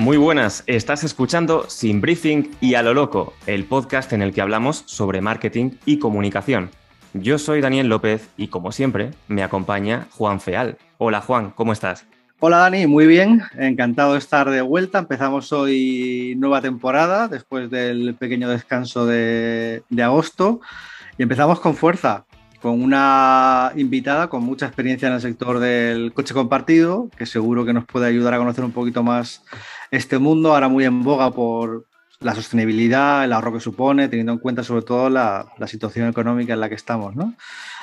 Muy buenas, estás escuchando Sin Briefing y a lo loco, el podcast en el que hablamos sobre marketing y comunicación. Yo soy Daniel López y, como siempre, me acompaña Juan Feal. Hola Juan, ¿cómo estás? Hola Dani, muy bien, encantado de estar de vuelta. Empezamos hoy nueva temporada después del pequeño descanso de agosto y empezamos con fuerza, con una invitada con mucha experiencia en el sector del coche compartido, que seguro que nos puede ayudar a conocer un poquito más este mundo, ahora muy en boga por la sostenibilidad, el ahorro que supone, teniendo en cuenta sobre todo la situación económica en la que estamos, ¿no?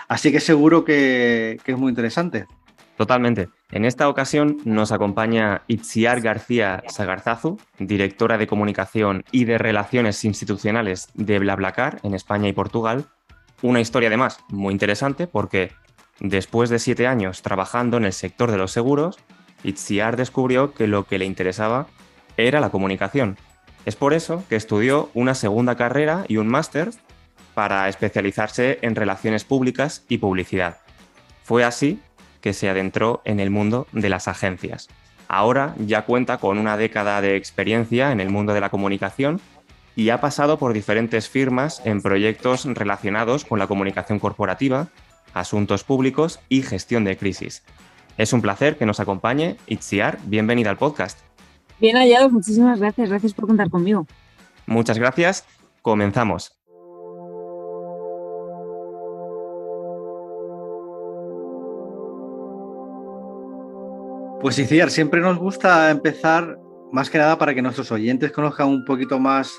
Así que seguro que es muy interesante. Totalmente. En esta ocasión nos acompaña Itziar García Sagarzazu, directora de Comunicación y de Relaciones Institucionales de BlaBlaCar en España y Portugal. Una historia además muy interesante porque después de 7 años trabajando en el sector de los seguros, Itziar descubrió que lo que le interesaba era la comunicación. Es por eso que estudió una segunda carrera y un máster para especializarse en relaciones públicas y publicidad. Fue así que se adentró en el mundo de las agencias. Ahora ya cuenta con una década de experiencia en el mundo de la comunicación y ha pasado por diferentes firmas en proyectos relacionados con la comunicación corporativa, asuntos públicos y gestión de crisis. Es un placer que nos acompañe. Itziar, bienvenida al podcast. Bien hallados, muchísimas gracias. Gracias por contar conmigo. Muchas gracias. Comenzamos. Pues Iciar, siempre nos gusta empezar más que nada para que nuestros oyentes conozcan un poquito más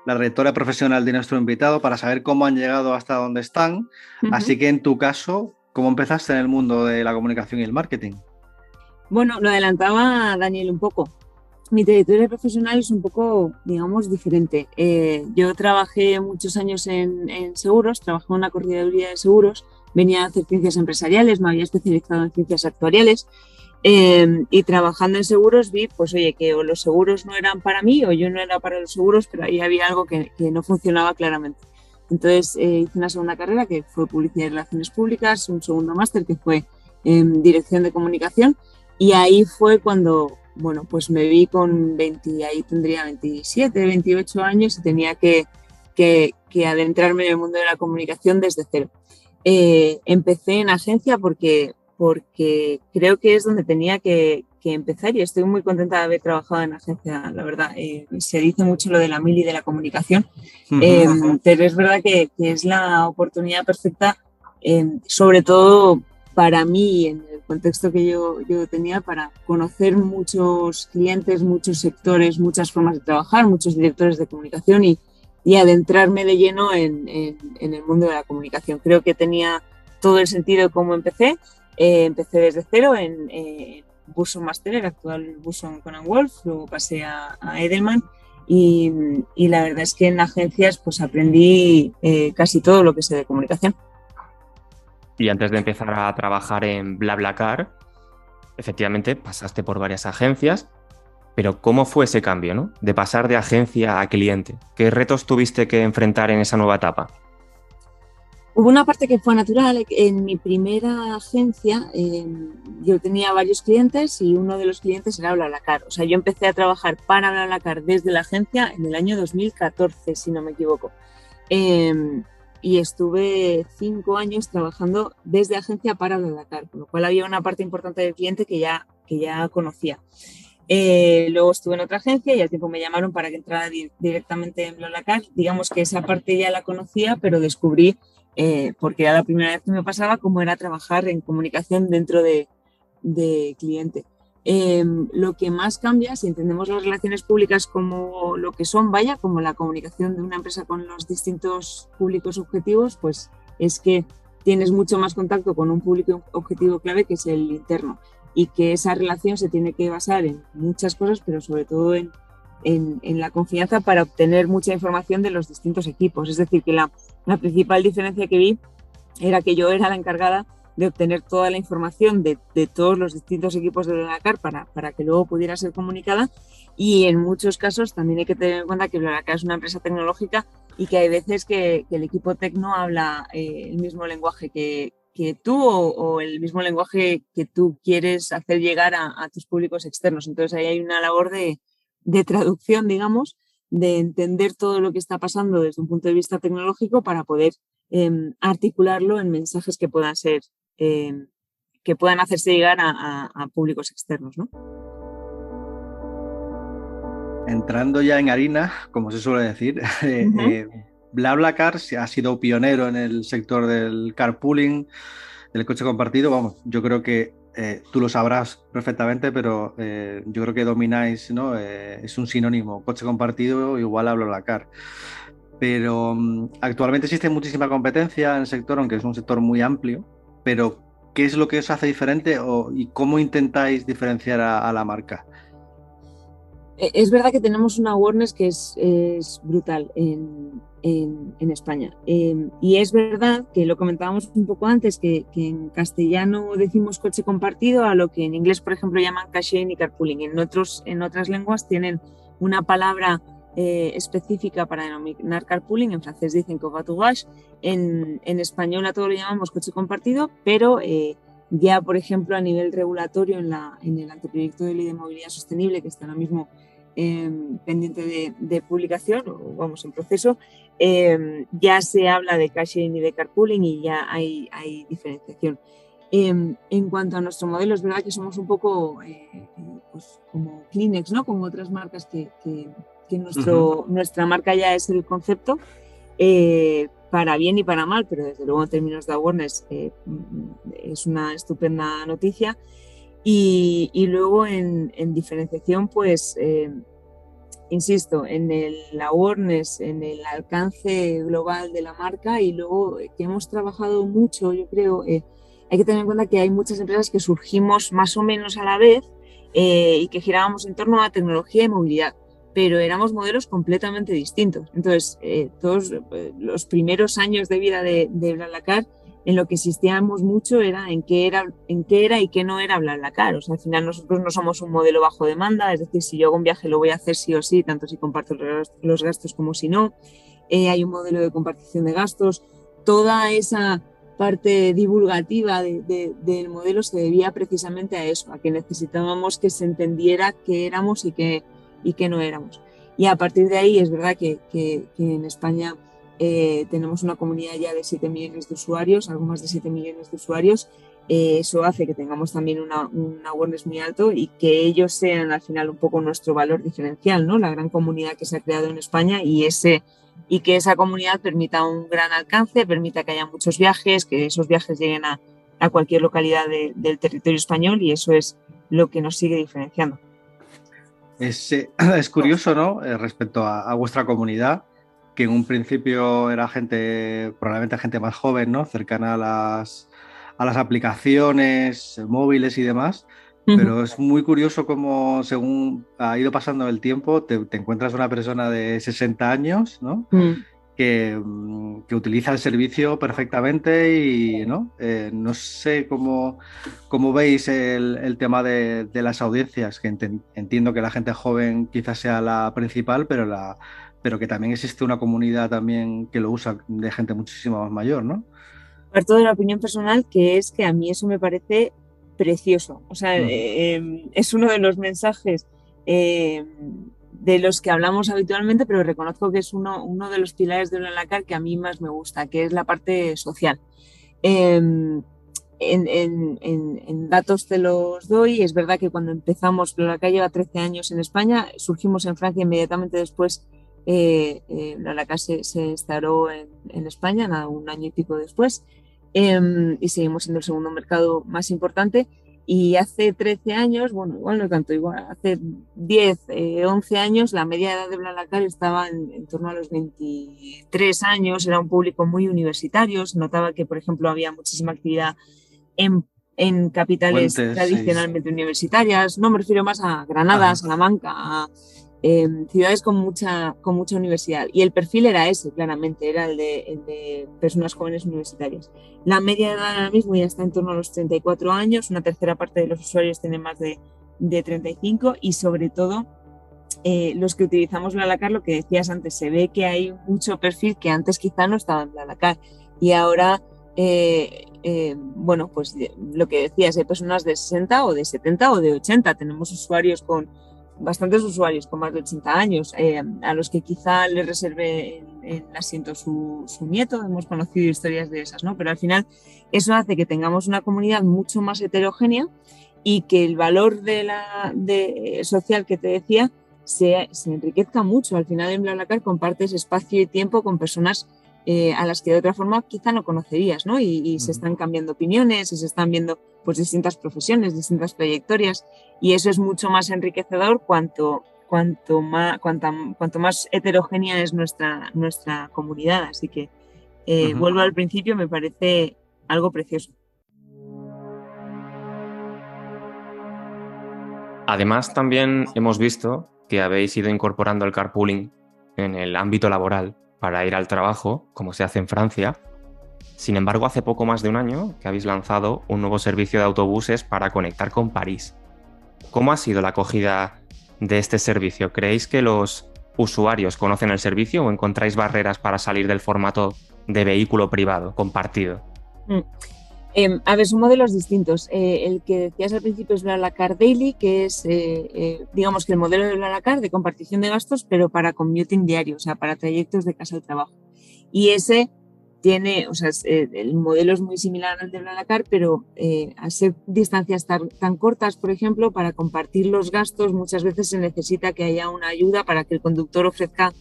la trayectoria profesional de nuestro invitado para saber cómo han llegado hasta donde están. Así que en tu caso, ¿cómo empezaste en el mundo de la comunicación y el marketing? Bueno, lo adelantaba Daniel un poco. Mi trayectoria profesional es un poco, digamos, diferente. Yo trabajé muchos años en seguros, trabajé en una correduría de seguros, venía a hacer ciencias empresariales, me había especializado en ciencias actuariales. Y trabajando en seguros vi, pues oye, que o los seguros no eran para mí o yo no era para los seguros, pero ahí había algo que no funcionaba claramente. Entonces hice una segunda carrera que fue Publicidad y Relaciones Públicas, un segundo máster que fue Dirección de Comunicación, y ahí fue cuando, bueno, pues me vi con 20, ahí tendría 27, 28 años y tenía que adentrarme en el mundo de la comunicación desde cero. Empecé en agencia porque creo que es donde tenía que empezar y estoy muy contenta de haber trabajado en agencia, la verdad. Se dice mucho lo de la mili de la comunicación, pero es verdad que es la oportunidad perfecta, sobre todo para mí, en el contexto que yo tenía, para conocer muchos clientes, muchos sectores, muchas formas de trabajar, muchos directores de comunicación y adentrarme de lleno en el mundo de la comunicación. Creo que tenía todo el sentido de cómo empecé. Empecé desde cero en Burson Master, el actual Burson Conan Wolf, luego pasé a Edelman y la verdad es que en agencias pues aprendí casi todo lo que sé de comunicación. Y antes de empezar a trabajar en BlaBlaCar, efectivamente pasaste por varias agencias, pero ¿cómo fue ese cambio, ¿no? De pasar de agencia a cliente? ¿Qué retos tuviste que enfrentar en esa nueva etapa? Hubo una parte que fue natural. En mi primera agencia yo tenía varios clientes y uno de los clientes era BlaBlaCar. O sea, yo empecé a trabajar para BlaBlaCar desde la agencia en el año 2014, si no me equivoco. Y estuve 5 años trabajando desde agencia para BlaBlaCar, con lo cual había una parte importante del cliente que ya conocía. Luego estuve en otra agencia y al tiempo me llamaron para que entrara directamente en BlaBlaCar. Digamos que esa parte ya la conocía, pero descubrí, porque era la primera vez que me pasaba, cómo era trabajar en comunicación dentro de cliente. Lo que más cambia, si entendemos las relaciones públicas como lo que son, como la comunicación de una empresa con los distintos públicos objetivos, pues es que tienes mucho más contacto con un público objetivo clave, que es el interno, y que esa relación se tiene que basar en muchas cosas, pero sobre todo en la confianza para obtener mucha información de los distintos equipos. Es decir, que la principal diferencia que vi era que yo era la encargada de obtener toda la información de todos los distintos equipos de BlaBlaCar para que luego pudiera ser comunicada, y en muchos casos también hay que tener en cuenta que BlaBlaCar es una empresa tecnológica y que hay veces que el equipo tech no habla el mismo lenguaje que tú o el mismo lenguaje que tú quieres hacer llegar a tus públicos externos. Entonces ahí hay una labor de de traducción, digamos, de entender todo lo que está pasando desde un punto de vista tecnológico para poder articularlo en mensajes que puedan ser, que puedan hacerse llegar a públicos externos, ¿no? Entrando ya en harina, como se suele decir, BlaBlaCar ha sido pionero en el sector del carpooling, del coche compartido. Vamos, yo creo que tú lo sabrás perfectamente, pero yo creo que domináis, ¿no? Es un sinónimo, coche compartido igual a BlaBlaCar. Pero actualmente existe muchísima competencia en el sector, aunque es un sector muy amplio. Pero, ¿qué es lo que os hace diferente y cómo intentáis diferenciar a la marca? Es verdad que tenemos una awareness que es brutal en España. Y es verdad que lo comentábamos un poco antes, que en castellano decimos coche compartido, a lo que en inglés, por ejemplo, llaman car sharing y carpooling. En otras lenguas tienen una palabra específica para denominar carpooling. En francés dicen covoiturage. En español a todo lo llamamos coche compartido, pero ya, por ejemplo, a nivel regulatorio en el anteproyecto de ley de movilidad sostenible, que está ahora mismo pendiente de publicación, o vamos en proceso, ya se habla de car sharing y de carpooling y ya hay diferenciación. En cuanto a nuestro modelo, es verdad que somos un poco pues como Kleenex, ¿no? Como otras marcas que nuestra marca ya es el concepto, para bien y para mal, pero desde luego en términos de awareness es una estupenda noticia. Y luego en diferenciación, pues insisto, en el awareness, en el alcance global de la marca, y luego que hemos trabajado mucho, yo creo, hay que tener en cuenta que hay muchas empresas que surgimos más o menos a la vez y que girábamos en torno a tecnología y movilidad, pero éramos modelos completamente distintos. Entonces, todos los primeros años de vida de BlaBlaCar, en lo que insistíamos mucho era en qué era y qué no era BlaBlaCar. O sea, al final nosotros no somos un modelo bajo demanda, es decir, si yo hago un viaje lo voy a hacer sí o sí, tanto si comparto los gastos como si no. Hay un modelo de compartición de gastos. Toda esa parte divulgativa del modelo se debía precisamente a eso, a que necesitábamos que se entendiera qué éramos y qué no éramos. Y a partir de ahí es verdad que en España tenemos una comunidad ya de 7 millones de usuarios, algo más de 7 millones de usuarios. Eso hace que tengamos también una awareness muy alto y que ellos sean al final un poco nuestro valor diferencial, ¿no? La gran comunidad que se ha creado en España y que esa comunidad permita un gran alcance, permita que haya muchos viajes, que esos viajes lleguen a cualquier localidad del territorio español, y eso es lo que nos sigue diferenciando. Es curioso, ¿no? Respecto a vuestra comunidad, que en un principio era probablemente gente más joven, ¿no? Cercana a las aplicaciones móviles y demás, pero es muy curioso cómo según ha ido pasando el tiempo te encuentras una persona de 60 años, ¿no? Que utiliza el servicio perfectamente y, ¿no? No sé cómo veis el tema de las audiencias, que entiendo que la gente joven quizás sea la principal, pero que también existe una comunidad también que lo usa de gente muchísimo más mayor, ¿no? Parto de la opinión personal, que es que a mí eso me parece precioso. O sea, es uno de los mensajes de los que hablamos habitualmente, pero reconozco que es uno de los pilares de BlaBlaCar que a mí más me gusta, que es la parte social. En datos te los doy. Es verdad que cuando empezamos, BlaBlaCar lleva 13 años en España, surgimos en Francia inmediatamente después. BlaBlaCar se instaló en España, un año y pico después, y seguimos siendo el segundo mercado más importante. Y hace 13 años, bueno, igual no tanto, igual hace 10, 11 años, la media edad de BlaBlaCar estaba en torno a los 23 años, era un público muy universitario, se notaba que, por ejemplo, había muchísima actividad en capitales tradicionalmente universitarias. No me refiero más a Granada, Salamanca, a ciudades con mucha universidad, y el perfil era ese, claramente, era el de personas jóvenes universitarias. La media edad ahora mismo ya está en torno a los 34 años, una tercera parte de los usuarios tienen más de 35, y sobre todo los que utilizamos BlaBlaCar, lo que decías antes, se ve que hay mucho perfil que antes quizá no estaba en BlaBlaCar, y ahora bueno, pues lo que decías, hay personas de 60 o de 70 o de 80, tenemos usuarios con bastantes usuarios con más de 80 años, a los que quizá les reserve en el asiento su nieto. Hemos conocido historias de esas, ¿no? Pero al final eso hace que tengamos una comunidad mucho más heterogénea y que el valor social que te decía se enriquezca mucho. Al final en BlaBlaCar compartes espacio y tiempo con personas a las que de otra forma quizá no conocerías, ¿no? Y se están cambiando opiniones y se están viendo pues distintas profesiones, distintas trayectorias, y eso es mucho más enriquecedor cuanto más heterogénea es nuestra comunidad. Así que vuelvo al principio, me parece algo precioso. Además, también hemos visto que habéis ido incorporando el carpooling en el ámbito laboral para ir al trabajo, como se hace en Francia. Sin embargo, hace poco más de un año que habéis lanzado un nuevo servicio de autobuses para conectar con París. ¿Cómo ha sido la acogida de este servicio? ¿Creéis que los usuarios conocen el servicio o encontráis barreras para salir del formato de vehículo privado compartido? A ver, son modelos distintos. El que decías al principio es BlaBlaCar Daily, que es, digamos que el modelo de BlaBlaCar de compartición de gastos, pero para commuting diario, o sea, para trayectos de casa al trabajo. Y ese tiene, o sea, el modelo es muy similar al de BlaBlaCar, pero al ser distancias tan cortas, por ejemplo, para compartir los gastos muchas veces se necesita que haya una ayuda para que el conductor ofrezca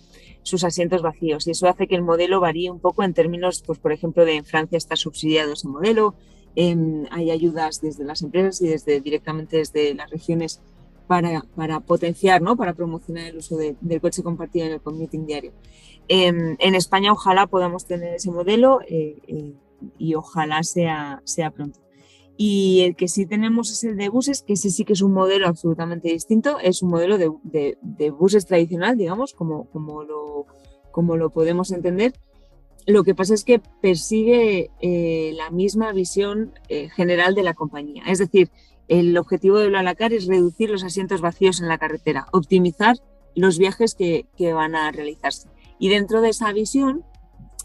sus asientos vacíos, y eso hace que el modelo varíe un poco en términos, pues por ejemplo, en Francia está subsidiado ese modelo, hay ayudas desde las empresas y directamente desde las regiones para potenciar, ¿no? Para promocionar el uso del coche compartido en el commuting diario. En España ojalá podamos tener ese modelo y ojalá sea pronto. Y el que sí tenemos es el de buses, que ese sí que es un modelo absolutamente distinto, es un modelo de buses tradicional, digamos, como lo podemos entender. Lo que pasa es que persigue la misma visión general de la compañía. Es decir, el objetivo de BlaBlaCar es reducir los asientos vacíos en la carretera, optimizar los viajes que van a realizarse. Y dentro de esa visión,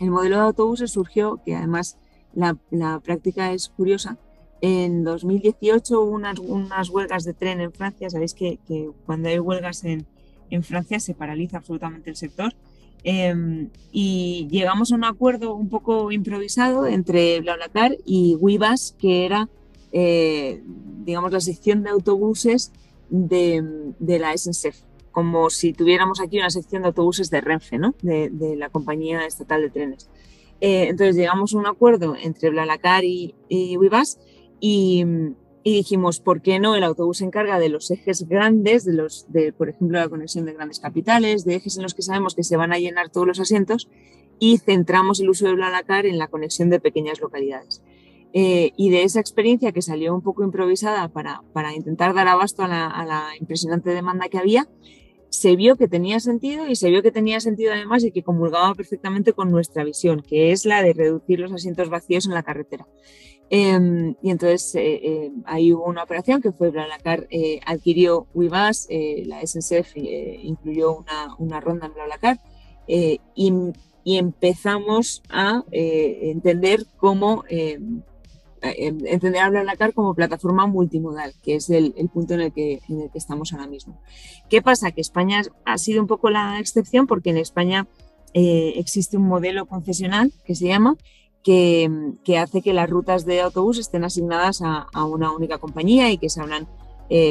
el modelo de autobuses surgió, que además la práctica es curiosa. En 2018 hubo unas huelgas de tren en Francia. Sabéis que cuando hay huelgas en Francia se paraliza absolutamente el sector. Y llegamos a un acuerdo un poco improvisado entre BlaBlaCar y Webus, que era, digamos, la sección de autobuses de la SNCF, como si tuviéramos aquí una sección de autobuses de Renfe, ¿no? de la compañía estatal de trenes. Entonces llegamos a un acuerdo entre BlaBlaCar y Webus y dijimos, ¿por qué no? El autobús se encarga de los ejes grandes, por ejemplo, la conexión de grandes capitales, de ejes en los que sabemos que se van a llenar todos los asientos, y centramos el uso de BlaBlaCar en la conexión de pequeñas localidades. Y de esa experiencia, que salió un poco improvisada para intentar dar abasto a la impresionante demanda que había, se vio que tenía sentido, y se vio que tenía sentido además y que comulgaba perfectamente con nuestra visión, que es la de reducir los asientos vacíos en la carretera. Y entonces ahí hubo una operación que fue BlaBlaCar adquirió Webus, la SNCF incluyó una ronda en BlaBlaCar y empezamos a entender a BlaBlaCar como plataforma multimodal, que es el punto en el que estamos ahora mismo. ¿Qué pasa? Que España ha sido un poco la excepción, porque en España existe un modelo concesional que se llama, que hace que las rutas de autobús estén asignadas a una única compañía y que se abran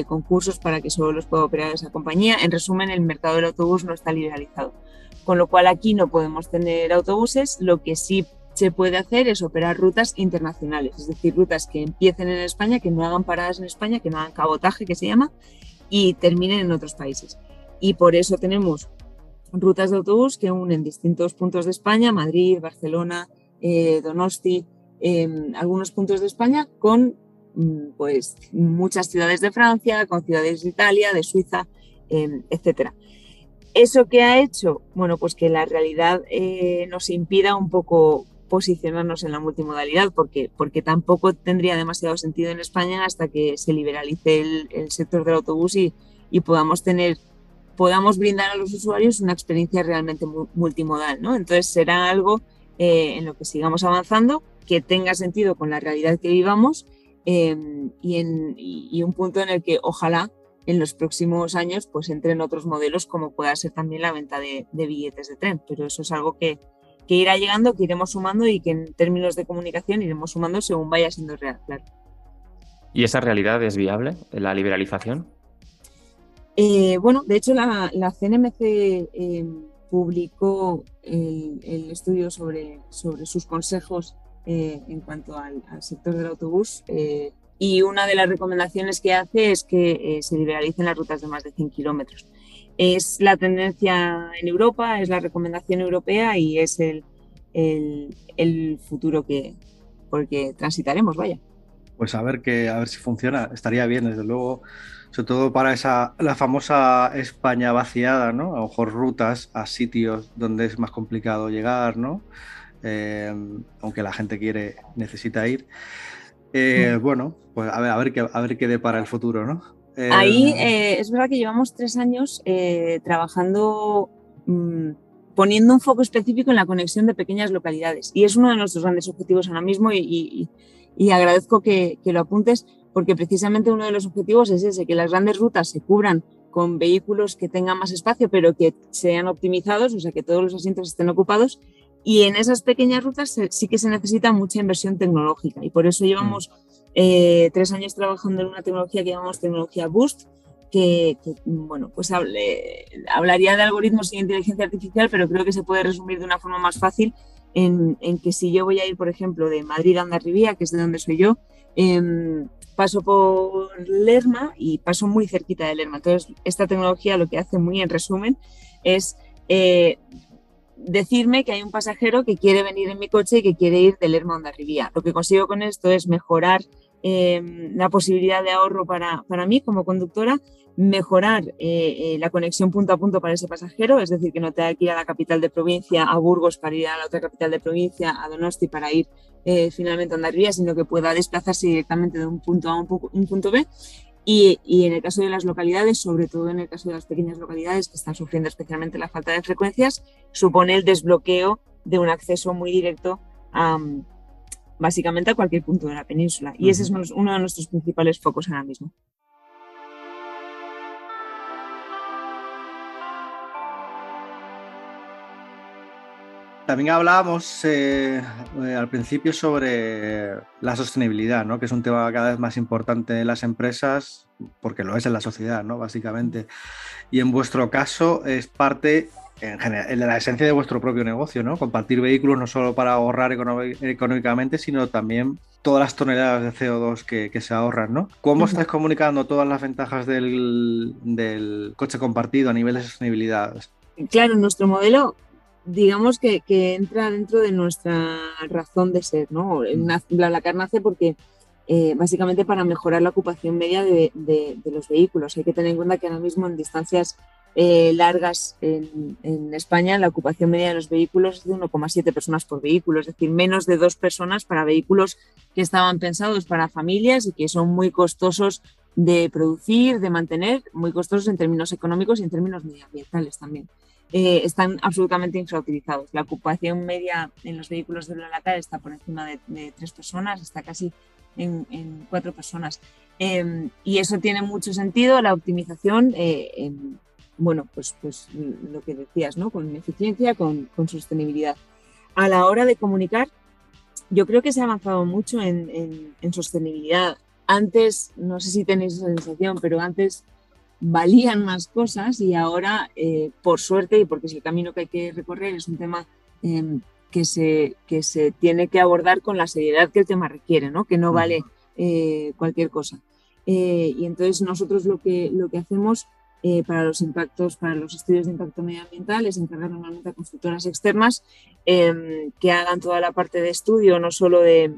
concursos para que solo los pueda operar esa compañía. En resumen, el mercado del autobús no está liberalizado, con lo cual aquí no podemos tener autobuses. Lo que sí se puede hacer es operar rutas internacionales, es decir, rutas que empiecen en España, que no hagan paradas en España, que no hagan cabotaje, que se llama, y terminen en otros países. Y por eso tenemos rutas de autobús que unen distintos puntos de España, Madrid, Barcelona, Donosti, algunos puntos de España, con pues muchas ciudades de Francia, con ciudades de Italia, de Suiza, etcétera. ¿Eso qué ha hecho? Bueno, pues que la realidad nos impida un poco posicionarnos en la multimodalidad, porque tampoco tendría demasiado sentido en España hasta que se liberalice el sector del autobús y podamos brindar a los usuarios una experiencia realmente multimodal, ¿no? Entonces será algo en lo que sigamos avanzando, que tenga sentido con la realidad que vivamos, y un punto en el que ojalá en los próximos años pues entren otros modelos como pueda ser también la venta de billetes de tren, pero eso es algo que irá llegando, que iremos sumando y que en términos de comunicación iremos sumando según vaya siendo real, claro. ¿Y esa realidad es viable, la liberalización? Bueno, de hecho la CNMC publicó el estudio sobre sus consejos en cuanto al sector del autobús y una de las recomendaciones que hace es que se liberalicen las rutas de más de 100 kilómetros. Es la tendencia en Europa, es la recomendación europea y es el futuro por el que transitaremos, vaya. Pues a ver si funciona, estaría bien, desde luego, sobre todo para la famosa España vaciada, ¿no? A lo mejor rutas a sitios donde es más complicado llegar, ¿no? Aunque la gente necesita ir. Bueno, pues a ver qué depara el futuro, ¿no? Ahí es verdad que llevamos 3 años trabajando, poniendo un foco específico en la conexión de pequeñas localidades y es uno de nuestros grandes objetivos ahora mismo y agradezco que lo apuntes porque precisamente uno de los objetivos es ese, que las grandes rutas se cubran con vehículos que tengan más espacio pero que sean optimizados, o sea que todos los asientos estén ocupados y en esas pequeñas rutas sí que se necesita mucha inversión tecnológica y por eso llevamos 3 años trabajando en una tecnología que llamamos tecnología Boost, que bueno, pues hablaría de algoritmos y inteligencia artificial, pero creo que se puede resumir de una forma más fácil en que si yo voy a ir, por ejemplo, de Madrid a Hondarribia, que es de donde soy yo, paso por Lerma y paso muy cerquita de Lerma. Entonces, esta tecnología lo que hace muy en resumen es decirme que hay un pasajero que quiere venir en mi coche y que quiere ir de Lerma a Hondarribia. Lo que consigo con esto es mejorar la posibilidad de ahorro para mí como conductora, mejorar la conexión punto a punto para ese pasajero, es decir, que no tenga que ir a la capital de provincia, a Burgos para ir a la otra capital de provincia, a Donosti para ir finalmente a Hondarribia, sino que pueda desplazarse directamente de un punto A a un punto B. Y en el caso de las localidades, sobre todo en el caso de las pequeñas localidades que están sufriendo especialmente la falta de frecuencias, supone el desbloqueo de un acceso muy directo básicamente a cualquier punto de la península. Y ese es uno de nuestros principales focos ahora mismo. También hablábamos al principio sobre la sostenibilidad, ¿no? Que es un tema cada vez más importante en las empresas, porque lo es en la sociedad, ¿no? Básicamente. Y en vuestro caso es parte, en general, de la esencia de vuestro propio negocio, ¿no? Compartir vehículos no solo para ahorrar económicamente, sino también todas las toneladas de CO2 que se ahorran, ¿no? ¿Cómo estáis comunicando todas las ventajas del coche compartido a nivel de sostenibilidad? Claro, nuestro modelo, digamos que entra dentro de nuestra razón de ser, ¿no? BlaBlaCar nace porque básicamente para mejorar la ocupación media de los vehículos. Hay que tener en cuenta que ahora mismo en distancias largas en España la ocupación media de los vehículos es de 1,7 personas por vehículo, es decir, menos de 2 personas para vehículos que estaban pensados para familias y que son muy costosos de producir, de mantener, muy costosos en términos económicos y en términos medioambientales también. Están absolutamente infrautilizados. La ocupación media en los vehículos de BlaBlaCar está por encima de 3 personas, está casi en 4 personas. Y eso tiene mucho sentido, la optimización, bueno, pues lo que decías, ¿no? Con eficiencia, con sostenibilidad. A la hora de comunicar, yo creo que se ha avanzado mucho en sostenibilidad. Antes, no sé si tenéis esa sensación, pero antes valían más cosas y ahora, por suerte, y porque es el camino que hay que recorrer, es un tema que se tiene que abordar con la seriedad que el tema requiere, ¿no? Que no vale cualquier cosa. Y entonces nosotros lo que hacemos para los impactos, para los estudios de impacto medioambiental es encargar normalmente a consultoras externas que hagan toda la parte de estudio, no solo de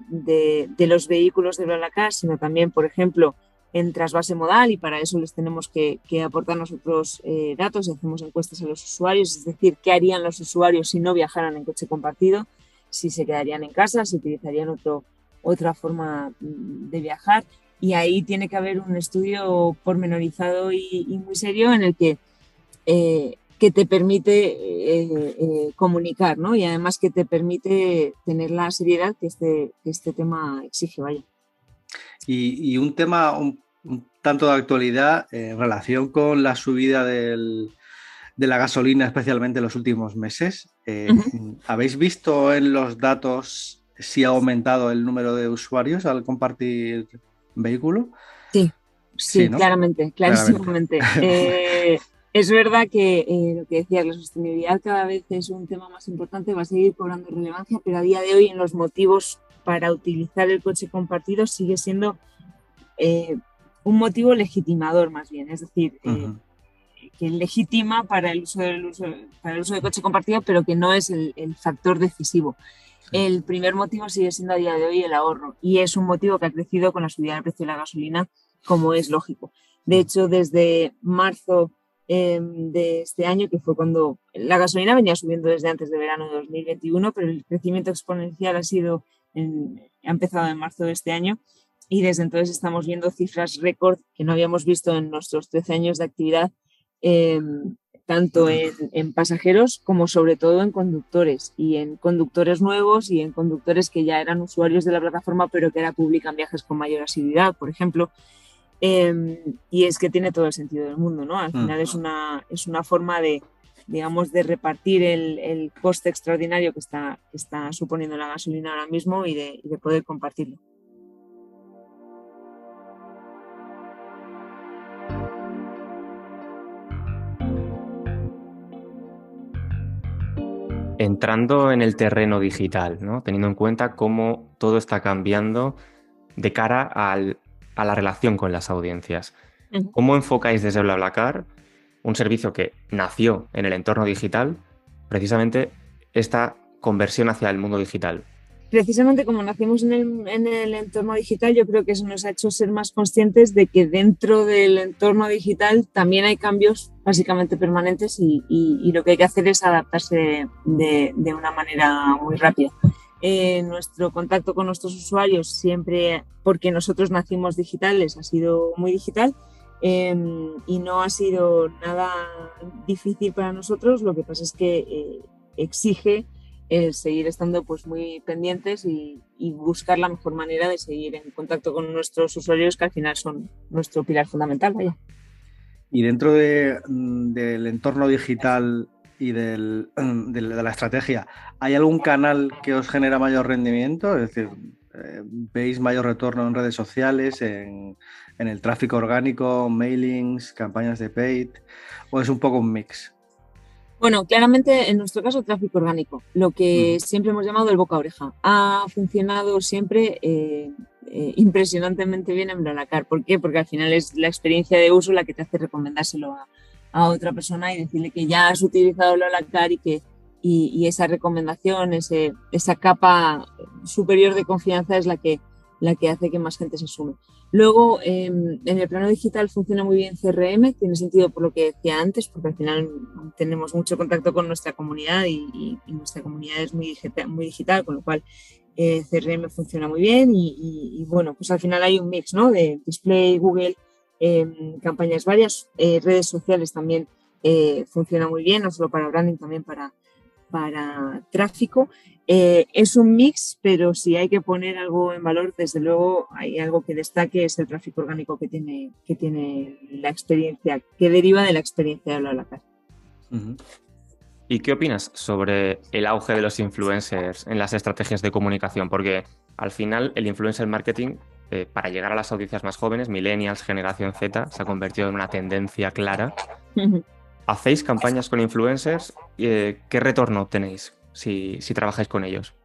los vehículos de BlaBlaCar, sino también, por ejemplo, en trasvase modal, y para eso les tenemos que aportar nosotros datos y hacemos encuestas a los usuarios, es decir, qué harían los usuarios si no viajaran en coche compartido, si se quedarían en casa, si utilizarían otra forma de viajar. Y ahí tiene que haber un estudio pormenorizado y muy serio en el que te permite comunicar, ¿no? Y además que te permite tener la seriedad que este tema exige, vaya. Y un tema un tanto de actualidad en relación con la subida de la gasolina, especialmente en los últimos meses. ¿Habéis visto en los datos si ha aumentado el número de usuarios al compartir vehículo? Sí, Sí, sí, ¿no? claramente, Claramente. clarísimamente. Es verdad que lo que decías, la sostenibilidad cada vez es un tema más importante, va a seguir cobrando relevancia, pero a día de hoy en los motivos para utilizar el coche compartido sigue siendo un motivo legitimador más bien, es decir, que legitima para para el uso de coche compartido, pero que no es el factor decisivo. Sí. El primer motivo sigue siendo a día de hoy el ahorro y es un motivo que ha crecido con la subida del precio de la gasolina, como es lógico. De hecho, desde marzo de este año, que fue cuando la gasolina venía subiendo desde antes de verano de 2021, pero el crecimiento exponencial ha empezado en marzo de este año y desde entonces estamos viendo cifras récord que no habíamos visto en nuestros 13 años de actividad, tanto en pasajeros como sobre todo en conductores, y en conductores nuevos y en conductores que ya eran usuarios de la plataforma pero que ahora publican viajes con mayor asiduidad, por ejemplo. Y es que tiene todo el sentido del mundo, ¿no? Al final es una forma de, digamos, de repartir el coste extraordinario que está suponiendo la gasolina ahora mismo y de poder compartirlo. Entrando en el terreno digital, ¿no? Teniendo en cuenta cómo todo está cambiando de cara a la relación con las audiencias. ¿Cómo enfocáis desde BlaBlaCar, un servicio que nació en el entorno digital, precisamente esta conversión hacia el mundo digital? Precisamente como nacimos en el entorno digital, yo creo que eso nos ha hecho ser más conscientes de que dentro del entorno digital también hay cambios básicamente permanentes y lo que hay que hacer es adaptarse de una manera muy rápida. Nuestro contacto con nuestros usuarios siempre, porque nosotros nacimos digitales, ha sido muy digital y no ha sido nada difícil para nosotros. Lo que pasa es que exige seguir estando pues muy pendientes y buscar la mejor manera de seguir en contacto con nuestros usuarios, que al final son nuestro pilar fundamental. Vaya. Y dentro del entorno digital y de la estrategia, ¿hay algún canal que os genera mayor rendimiento? Es decir, ¿veis mayor retorno en redes sociales, en el tráfico orgánico, mailings, campañas de paid? ¿O es un poco un mix? Bueno, claramente en nuestro caso tráfico orgánico, lo que siempre hemos llamado el boca a oreja. Ha funcionado siempre impresionantemente bien en BlaBlaCar. ¿Por qué? Porque al final es la experiencia de uso la que te hace recomendárselo a otra persona y decirle que ya has utilizado BlaBlaCar y esa recomendación, esa capa superior de confianza es la que hace que más gente se sume. Luego, en el plano digital funciona muy bien CRM, tiene sentido por lo que decía antes, porque al final tenemos mucho contacto con nuestra comunidad y nuestra comunidad es muy digital, con lo cual CRM funciona muy bien y bueno, pues al final hay un mix, ¿no? De display, Google, campañas varias, redes sociales también funciona muy bien, no solo para branding, también para tráfico. Es un mix, pero si hay que poner algo en valor, desde luego hay algo que destaque, es el tráfico orgánico que tiene la experiencia, que deriva de la experiencia de BlaBlaCar. ¿Y qué opinas sobre el auge de los influencers en las estrategias de comunicación? Porque al final el influencer marketing, para llegar a las audiencias más jóvenes, millennials, generación Z, se ha convertido en una tendencia clara. ¿Hacéis campañas con influencers? ¿Qué retorno obtenéis si trabajáis con ellos?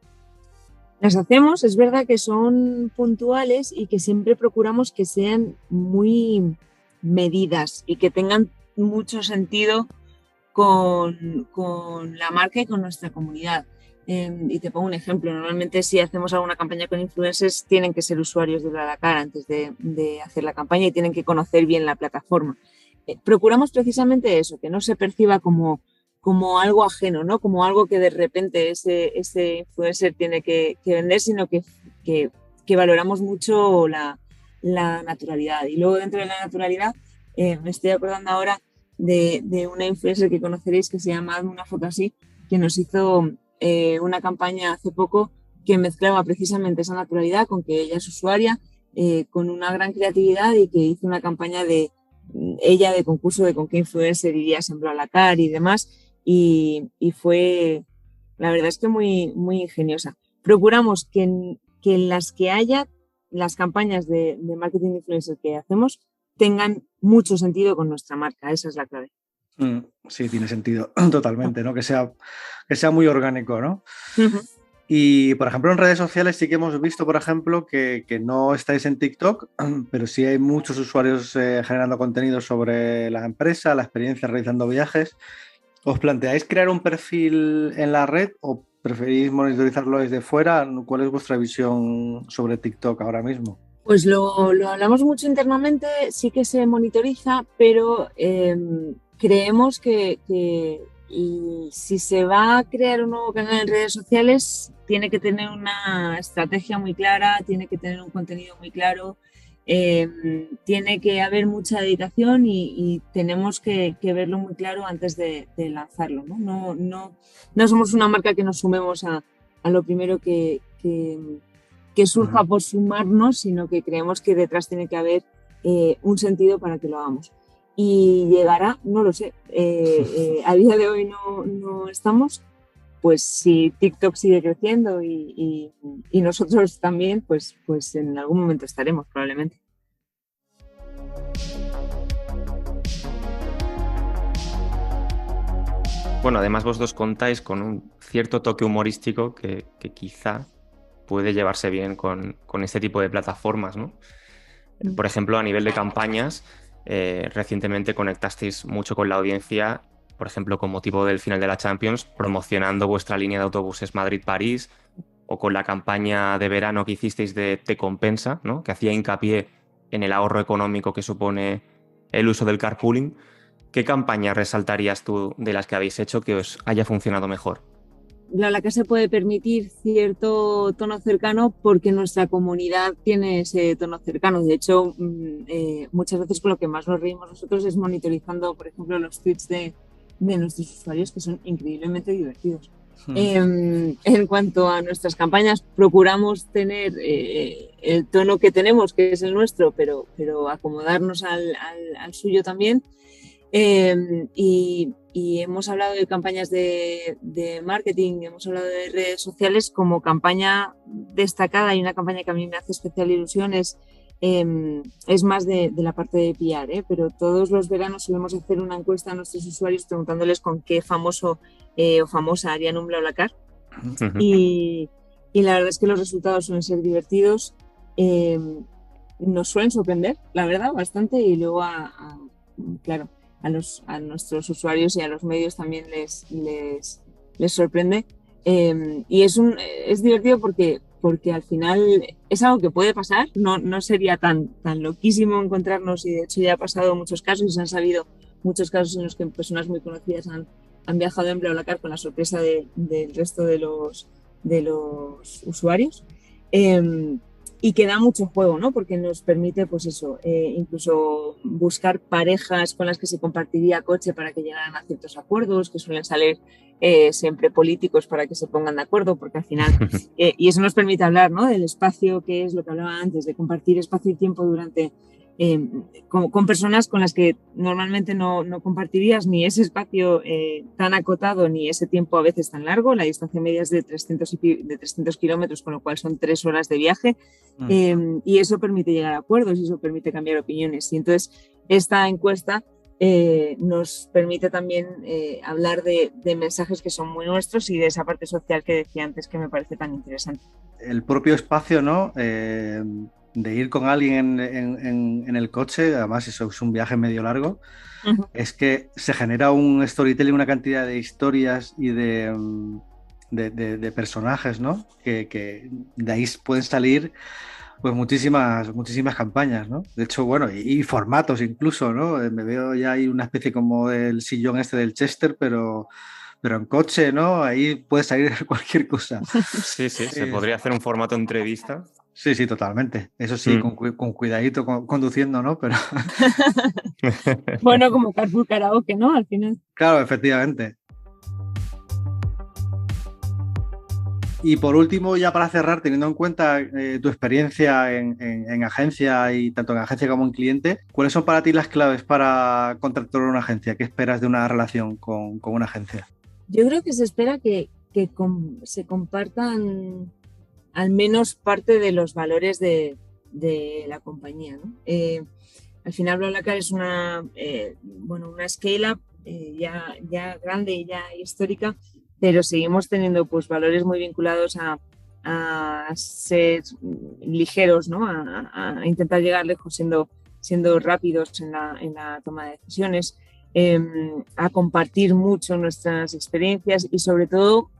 Las hacemos, es verdad que son puntuales y que siempre procuramos que sean muy medidas y que tengan mucho sentido con la marca y con nuestra comunidad. Y te pongo un ejemplo, normalmente si hacemos alguna campaña con influencers tienen que ser usuarios de BlaBlaCar antes de hacer la campaña y tienen que conocer bien la plataforma. Procuramos precisamente eso, que no se perciba como algo ajeno, ¿no? Como algo que de repente ese influencer tiene que vender, sino que valoramos mucho la naturalidad. Y luego dentro de la naturalidad, me estoy acordando ahora de una influencer que conoceréis que se llama Hazme una foto así, que nos hizo una campaña hace poco que mezclaba precisamente esa naturalidad con que ella es usuaria con una gran creatividad y que hizo una campaña de concurso de con qué influencer irías en BlaBlaCar y demás, y fue, la verdad es que muy, muy ingeniosa. Procuramos que en las que haya las campañas de marketing influencer que hacemos tengan mucho sentido con nuestra marca, esa es la clave. Sí, tiene sentido totalmente, ¿no? Que sea muy orgánico, ¿no? Uh-huh. Y, por ejemplo, en redes sociales sí que hemos visto, por ejemplo, que no estáis en TikTok, pero sí hay muchos usuarios generando contenido sobre la empresa, la experiencia realizando viajes. ¿Os planteáis crear un perfil en la red o preferís monitorizarlo desde fuera? ¿Cuál es vuestra visión sobre TikTok ahora mismo? Pues lo hablamos mucho internamente, sí que se monitoriza, pero creemos que y si se va a crear un nuevo canal en redes sociales, tiene que tener una estrategia muy clara, tiene que tener un contenido muy claro, tiene que haber mucha dedicación y tenemos que verlo muy claro antes de lanzarlo, ¿no? No somos una marca que nos sumemos a lo primero que surja por sumarnos, sino que creemos que detrás tiene que haber un sentido para que lo hagamos. Y llegará, no lo sé, a día de hoy no estamos, pues si TikTok sigue creciendo y nosotros también, pues en algún momento estaremos probablemente. Bueno, además vosotros contáis con un cierto toque humorístico que quizá puede llevarse bien con este tipo de plataformas, ¿no? Por ejemplo, a nivel de campañas, recientemente conectasteis mucho con la audiencia, por ejemplo, con motivo del final de la Champions, promocionando vuestra línea de autobuses Madrid-París, o con la campaña de verano que hicisteis de Te Compensa, ¿no? Que hacía hincapié en el ahorro económico que supone el uso del carpooling. ¿Qué campaña resaltarías tú de las que habéis hecho que os haya funcionado mejor? BlaBlaCar se puede permitir cierto tono cercano porque nuestra comunidad tiene ese tono cercano. De hecho, muchas veces con lo que más nos reímos nosotros es monitorizando, por ejemplo, los tweets de nuestros usuarios, que son increíblemente divertidos. En cuanto a nuestras campañas, procuramos tener el tono que tenemos, que es el nuestro, pero acomodarnos al suyo también. Y hemos hablado de campañas de marketing, hemos hablado de redes sociales como campaña destacada, y una campaña que a mí me hace especial ilusión es más de la parte de PR, pero todos los veranos solemos hacer una encuesta a nuestros usuarios preguntándoles con qué famoso o famosa harían un BlaBlaCar. Y la verdad es que los resultados suelen ser divertidos, nos suelen sorprender, la verdad, bastante, y luego claro, a nuestros usuarios y a los medios también les sorprende. Y es divertido porque al final es algo que puede pasar, no sería tan loquísimo encontrarnos, y de hecho ya ha pasado muchos casos y se han sabido muchos casos en los que personas muy conocidas han viajado en BlaBlaCar con la sorpresa del resto de los usuarios. Y que da mucho juego, ¿no? Porque nos permite, pues eso, incluso buscar parejas con las que se compartiría coche para que llegaran a ciertos acuerdos, que suelen salir siempre políticos para que se pongan de acuerdo, porque al final, y eso nos permite hablar, ¿no? Del espacio, que es lo que hablaba antes, de compartir espacio y tiempo durante con personas con las que normalmente no compartirías ni ese espacio tan acotado ni ese tiempo a veces tan largo. La distancia media es de 300 kilómetros, con lo cual son 3 horas de viaje, y eso permite llegar a acuerdos y eso permite cambiar opiniones. Y entonces esta encuesta nos permite también hablar de mensajes que son muy nuestros y de esa parte social que decía antes, que me parece tan interesante. El propio espacio, ¿no? De ir con alguien en el coche, además eso es un viaje medio largo, es que se genera un storytelling, una cantidad de historias y de personajes, ¿no? Que de ahí pueden salir pues muchísimas campañas, ¿no? De hecho, bueno, y formatos incluso, ¿no? Me veo ya ahí una especie como del sillón este del Chester, pero en coche, ¿no? Ahí puede salir cualquier cosa. Sí, se podría hacer un formato entrevista. Sí, totalmente. Eso sí, con cuidadito conduciendo, ¿no? Pero bueno, como Carpool Karaoke, ¿no? Al final. Claro, efectivamente. Y por último, ya para cerrar, teniendo en cuenta tu experiencia en agencia y tanto en agencia como en cliente, ¿cuáles son para ti las claves para contratar una agencia? ¿Qué esperas de una relación con una agencia? Yo creo que se espera que se compartan al menos parte de los valores de la compañía, ¿no? Al final BlaBlaCar es una scale-up ya grande y ya histórica, pero seguimos teniendo pues valores muy vinculados a ser ligeros, ¿no? A intentar llegar lejos siendo rápidos en la toma de decisiones, a compartir mucho nuestras experiencias y sobre todo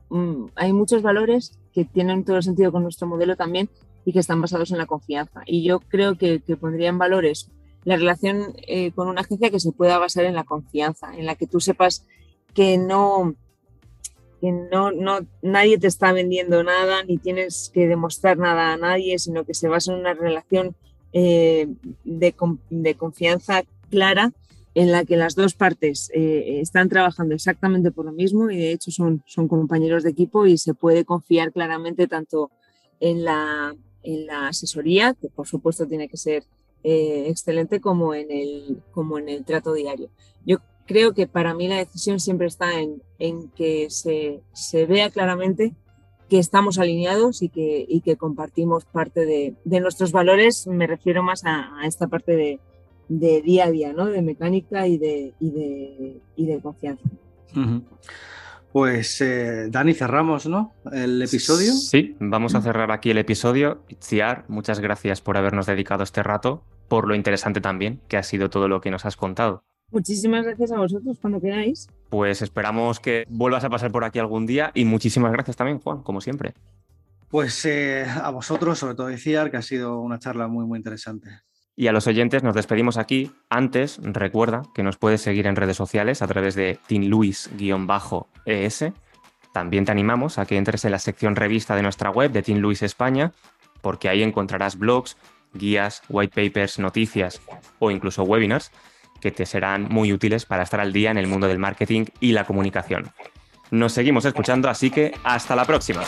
hay muchos valores que tienen todo el sentido con nuestro modelo también y que están basados en la confianza. Y yo creo que pondría en valores la relación con una agencia que se pueda basar en la confianza, en la que tú sepas que nadie te está vendiendo nada, ni tienes que demostrar nada a nadie, sino que se basa en una relación de confianza clara en la que las dos partes están trabajando exactamente por lo mismo y de hecho son compañeros de equipo y se puede confiar claramente tanto en la asesoría, que por supuesto tiene que ser excelente, como en el trato diario. Yo creo que para mí la decisión siempre está en que se vea claramente que estamos alineados y que compartimos parte de nuestros valores. Me refiero más a esta parte de día a día, ¿no? De mecánica y de confianza. Uh-huh. Pues Dani, cerramos, ¿no? El episodio. Sí, vamos a cerrar aquí el episodio. Itziar, muchas gracias por habernos dedicado este rato, por lo interesante también que ha sido todo lo que nos has contado. Muchísimas gracias a vosotros cuando queráis. Pues esperamos que vuelvas a pasar por aquí algún día y muchísimas gracias también, Juan, como siempre. Pues a vosotros, sobre todo Itziar, que ha sido una charla muy, muy interesante. Y a los oyentes nos despedimos aquí. Antes, recuerda que nos puedes seguir en redes sociales a través de teamluis_es. También te animamos a que entres en la sección revista de nuestra web de Team Luis España, porque ahí encontrarás blogs, guías, white papers, noticias o incluso webinars que te serán muy útiles para estar al día en el mundo del marketing y la comunicación. Nos seguimos escuchando, así que hasta la próxima.